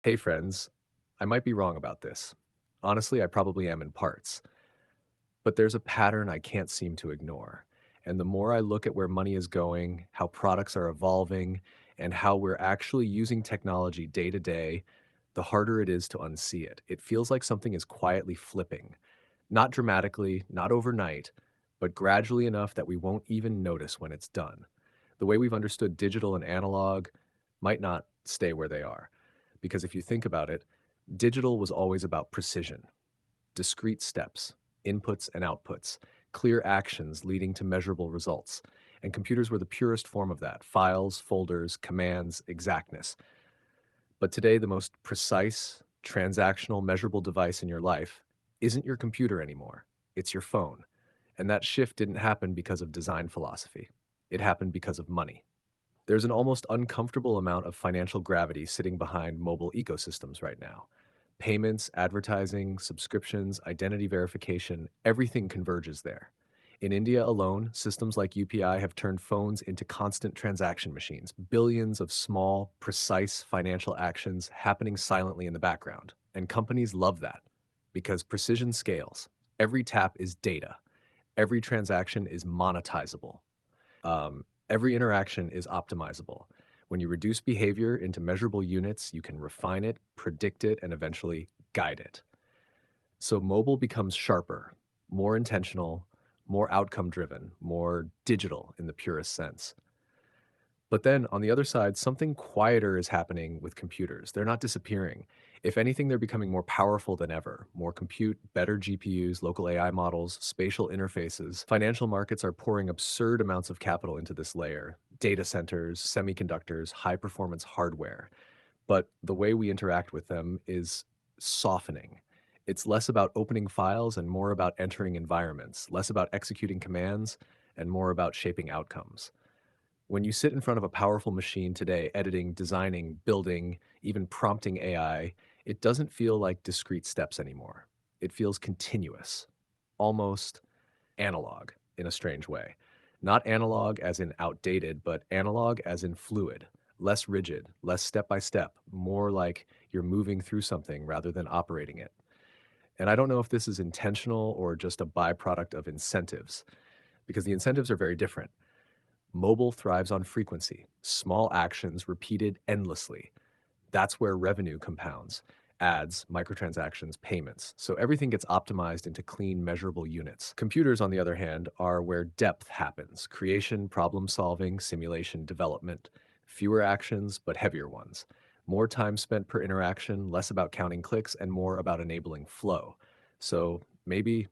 Hey friends, I might be wrong about this. Honestly, I probably am in parts, but there's a pattern I can't seem to ignore. And the more I look at where money is going, how products are evolving, and how we're actually using technology day to day, the harder it is to unsee it. It feels like something is quietly flipping, not dramatically, not overnight, but gradually enough that we won't even notice when it's done. The way we've understood digital and analog might not stay where they are. Because if you think about it, digital was always about precision, discrete steps, inputs and outputs, clear actions leading to measurable results. And computers were the purest form of that: files, folders, commands, exactness. But today, the most precise, transactional, measurable device in your life isn't your computer anymore. It's your phone. And that shift didn't happen because of design philosophy. It happened because of money. There's an almost uncomfortable amount of financial gravity sitting behind mobile ecosystems right now. Payments, advertising, subscriptions, identity verification, everything converges there. In India alone, systems like UPI have turned phones into constant transaction machines, billions of small, precise financial actions happening silently in the background. And companies love that because precision scales. Every tap is data, every transaction is monetizable. Every interaction is optimizable. When you reduce behavior into measurable units, you can refine it, predict it, and eventually guide it. So mobile becomes sharper, more intentional, more outcome driven, more digital in the purest sense. But then on the other side, something quieter is happening with computers. They're not disappearing. If anything, they're becoming more powerful than ever. More compute, better GPUs, local AI models, spatial interfaces. Financial markets are pouring absurd amounts of capital into this layer: data centers, semiconductors, high performance hardware. But the way we interact with them is softening. It's less about opening files and more about entering environments, less about executing commands and more about shaping outcomes. When you sit in front of a powerful machine today, editing, designing, building, even prompting AI, it doesn't feel like discrete steps anymore. It feels continuous, almost analog in a strange way. Not analog as in outdated, but analog as in fluid, less rigid, less step by step, more like you're moving through something rather than operating it. And I don't know if this is intentional or just a byproduct of incentives, because the incentives are very different. Mobile thrives on frequency, small actions repeated endlessly. That's where revenue compounds: ads, microtransactions, payments. So everything gets optimized into clean, measurable units. Computers, on the other hand, are where depth happens: creation, problem solving, simulation, development. Fewer actions, but heavier ones. More time spent per interaction, less about counting clicks, and more about enabling flow. So maybe,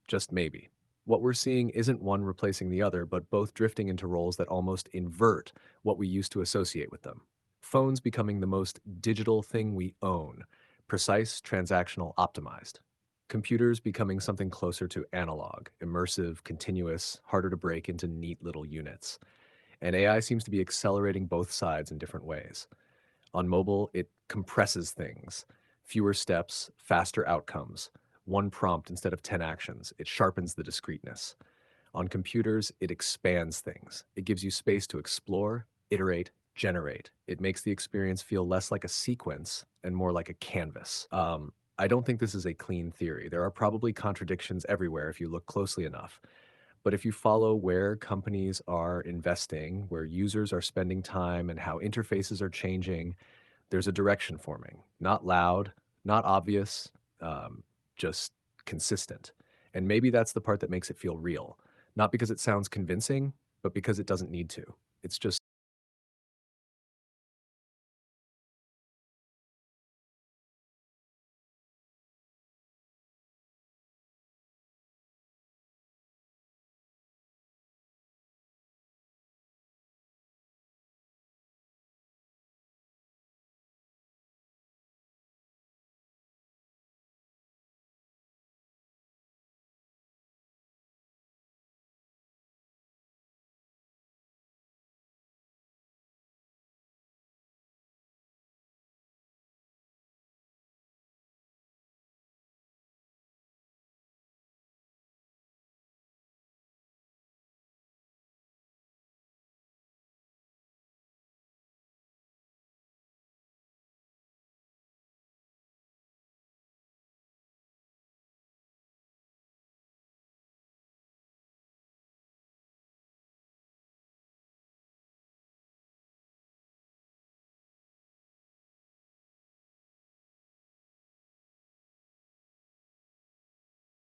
just maybe, what we're seeing isn't one replacing the other, but both drifting into roles that almost invert what we used to associate with them. Phones becoming the most digital thing we own: precise, transactional, optimized. Computers becoming something closer to analog, immersive, continuous, harder to break into neat little units. And AI seems to be accelerating both sides in different ways. On mobile, it compresses things: fewer steps, faster outcomes, one prompt instead of 10 actions. It sharpens the discreteness. On computers, it expands things. It gives you space to explore, iterate, generate. It makes the experience feel less like a sequence and more like a canvas. I don't think this is a clean theory. There are probably contradictions everywhere if you look closely enough. But if you follow where companies are investing, where users are spending time, and how interfaces are changing, there's a direction forming. Not loud, not obvious, um, just consistent. And maybe that's the part that makes it feel real. Not because it sounds convincing, but because it doesn't need to. It's just